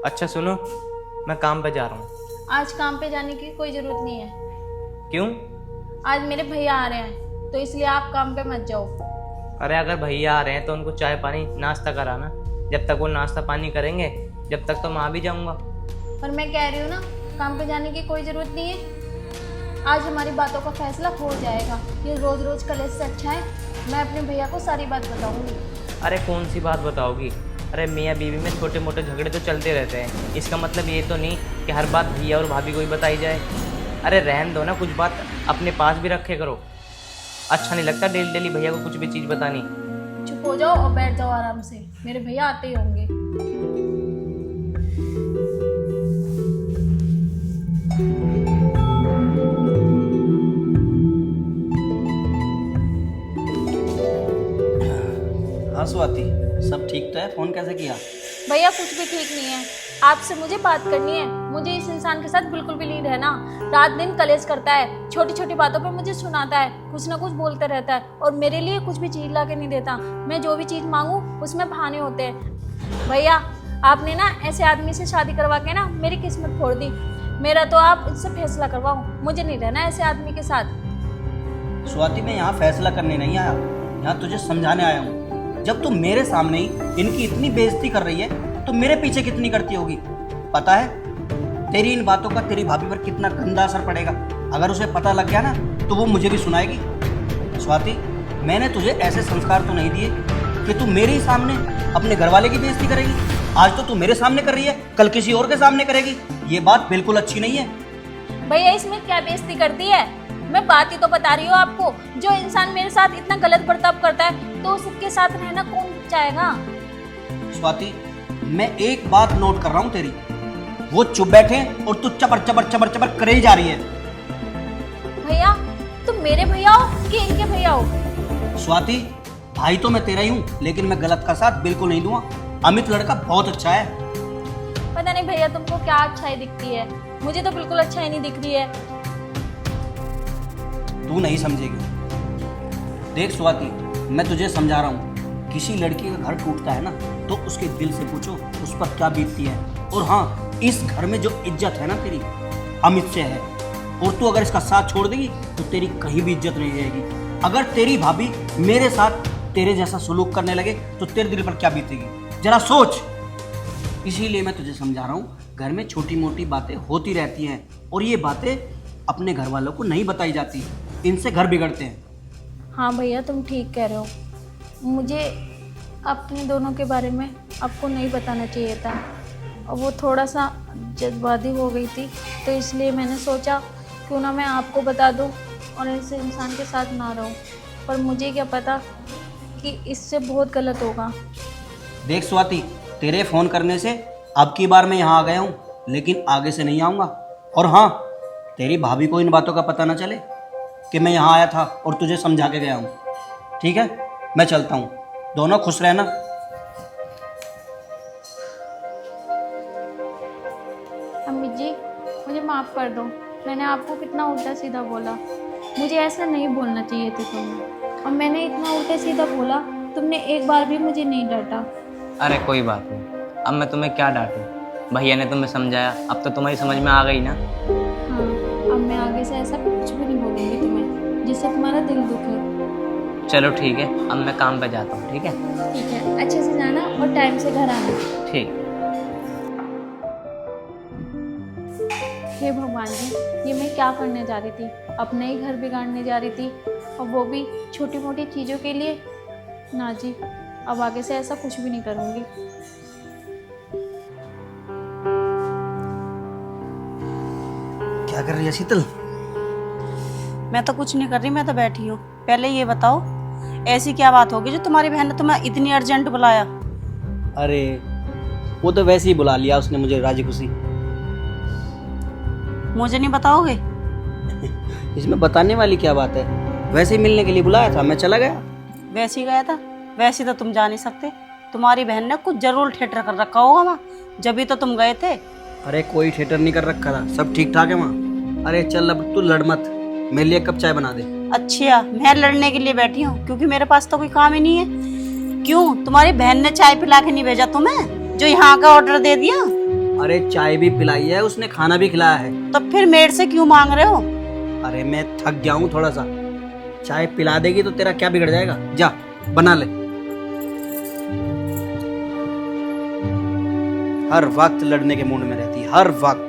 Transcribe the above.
अच्छा सुनो, मैं काम पे जा रहा हूँ। आज काम पे जाने की कोई जरूरत नहीं है। क्यों? आज मेरे भैया आ रहे हैं, तो इसलिए आप काम पे मत जाओ। अरे अगर भैया आ रहे हैं तो उनको चाय पानी नाश्ता कराना। जब तक वो नाश्ता पानी करेंगे जब तक तो मैं आ भी जाऊँगा। पर मैं कह रही हूँ ना, काम पे जाने की कोई जरूरत नहीं है। आज हमारी बातों का फैसला हो जाएगा। ये रोज रोज कलेश से अच्छा है मैं अपने भैया को सारी बात बताऊंगी। अरे कौन सी बात बताओगी? अरे मियाँ बीवी में छोटे मोटे झगड़े तो चलते रहते हैं। इसका मतलब ये तो नहीं कि हर बात भैया और भाभी को ही बताई जाए। अरे रहन दो ना, कुछ बात अपने पास भी रखे करो। अच्छा नहीं लगता डेली डेली भैया को कुछ भी चीज़ बतानी। चुप हो जाओ और बैठ जाओ आराम से, मेरे भैया आते ही होंगे। हाँ स्वाति, सब ठीक तो है? फोन कैसे किया? भैया कुछ भी ठीक नहीं है। आपसे मुझे बात करनी है। मुझे इस इंसान के साथ बिल्कुल भी नहीं रहना। रात दिन कलेश करता है, छोटी छोटी बातों पे मुझे सुनाता है, कुछ ना कुछ बोलते रहता है और मेरे लिए कुछ भी चीज ला के नहीं देता। मैं जो भी चीज मांगू उसमें बहाने होते हैं। भैया आपने ना ऐसे आदमी से शादी करवा के ना मेरी किस्मत फोड़ दी। मेरा तो आप इससे फैसला करवाओ, मुझे नहीं रहना ऐसे आदमी के साथ। स्वाति, मैं यहाँ फैसला करने नहीं आया, यहाँ तुझे समझाने आया हूँ। जब तू मेरे सामने ही इनकी इतनी बेइज्जती कर रही है तो मेरे पीछे कितनी करती होगी? पता है तेरी इन बातों का तेरी भाभी पर कितना गंदा असर पड़ेगा। अगर उसे पता लग गया ना तो वो मुझे भी सुनाएगी। स्वाति, मैंने तुझे ऐसे संस्कार तो नहीं दिए कि तू मेरे ही सामने अपने घर वाले की बेइज्जती करेगी। आज तो तू मेरे सामने कर रही है, कल किसी और के सामने करेगी। ये बात बिल्कुल अच्छी नहीं है। भैया इसमें क्या बेइज्जती करती है? मैं बात ही तो बता रही हूँ आपको। जो इंसान मेरे साथ इतना गलत बर्ताव करता है तो उसके साथ रहना कौन चाहेगा? स्वाति, मैं एक बात नोट कर रहा हूँ तेरी, वो चुप बैठे और तू चबर चबर चबर चबर करे ही जा रही है। भैया तुम मेरे भैया हो कि इनके भैया हो? स्वाति, भाई तो मैं तेरा ही हूँ, लेकिन मैं गलत का साथ बिल्कुल नहीं दूंगा। अमित लड़का बहुत अच्छा है। पता नहीं भैया तुमको क्या अच्छाई दिखती है, मुझे तो बिल्कुल अच्छाई नहीं दिख रही है। तू नहीं समझेगी। देख स्वाति, मैं तुझे समझा रहा हूँ, किसी लड़की का घर टूटता है ना तो उसके दिल से पूछो उस पर क्या बीतती है। और हाँ, इस घर में जो इज्जत है ना तेरी, अमित से है। और तू अगर इसका साथ छोड़ देगी तो तेरी कहीं भी इज्जत नहीं रहेगी। अगर तेरी भाभी मेरे साथ तेरे जैसा सलूक करने लगे तो तेरे दिल पर क्या बीतेगी, जरा सोच। इसीलिए मैं तुझे समझा रहा हूँ, घर में छोटी मोटी बातें होती रहती हैं और ये बातें अपने घर वालों को नहीं बताई जाती, इनसे घर बिगड़ते हैं। हाँ भैया तुम ठीक कह रहे हो। मुझे अपने दोनों के बारे में आपको नहीं बताना चाहिए था और वो थोड़ा सा जज्बाती हो गई थी, तो इसलिए मैंने सोचा क्यों ना मैं आपको बता दूं और ऐसे इंसान के साथ ना रहूं। पर मुझे क्या पता कि इससे बहुत गलत होगा। देख स्वाति, तेरे फ़ोन करने से अब की बार मैं यहाँ आ गया हूँ, लेकिन आगे से नहीं आऊँगा। और हाँ, तेरी भाभी को इन बातों का पता ना चले कि मैं यहाँ आया था और तुझे समझा के गया हूँ। ठीक है, मैं चलता हूँ। दोनों खुश रहना। अम्मी जी मुझे माफ़ कर दो, मैंने आपको कितना उल्टा सीधा बोला। मुझे ऐसा नहीं बोलना चाहिए था तुम्हें, और मैंने इतना उल्टा सीधा बोला, तुमने एक बार भी मुझे नहीं डांटा। अरे कोई बात नहीं, अब मैं तुम्हें क्या डांटूं? भैया ने तुम्हें समझाया, अब तो तुम्हारी समझ में आ गई ना। हाँ, अब मैं आगे से ऐसा कुछ भी नहीं बोलूँगी तुम्हें जिससे तुम्हारा दिल दुखे। चलो ठीक है, अब मैं काम पे जाता हूँ। ठीक है? ठीक है, अच्छे से जाना और टाइम से घर आना। ठीक। हे भगवान जी, ये मैं क्या करने जा रही थी? अपना ही घर बिगाड़ने जा रही थी, और वो भी छोटी मोटी चीज़ों के लिए। ना जी, अब आगे से ऐसा कुछ भी नहीं करूँगी। क्या कर रही है शीतल? मैं तो कुछ नहीं कर रही, मैं तो बैठी हूँ। पहले ये बताओ, ऐसी क्या बात होगी जो तुम्हारी बहन ने तुम्हें इतनी अर्जेंट बुलाया? अरे वो तो वैसे ही बुला लिया उसने मुझे, राजी खुशी। मुझे नहीं बताओगे? इसमें बताने वाली क्या बात है? वैसे ही मिलने के लिए बुलाया था, मैं चला गया। वैसे ही गया था? वैसे तो तुम जा नहीं सकते, तुम्हारी बहन ने कुछ जरूर थिएटर कर रखा होगा वहाँ, जब तो तुम गए थे। अरे कोई थिएटर नहीं कर रखा था, सब ठीक ठाक है वहाँ। अरे चल अब तू लड़ मत, मेरे लिए कप चाय बना दे। अच्छा, मैं लड़ने के लिए बैठी हूँ क्योंकि मेरे पास तो कोई काम ही नहीं है। क्यों, तुम्हारी बहन ने चाय पिला के नहीं भेजा तुम्हें जो यहाँ का ऑर्डर दे दिया? अरे चाय भी पिलाई है उसने, खाना भी खिलाया है। तो फिर मेड से क्यों मांग रहे हो? अरे मैं थक गया हूँ थोड़ा सा, चाय पिला देगी तो तेरा क्या बिगड़ जाएगा? जा बना ले। हर वक्त लड़ने के मूड में रहती है, हर वक्त।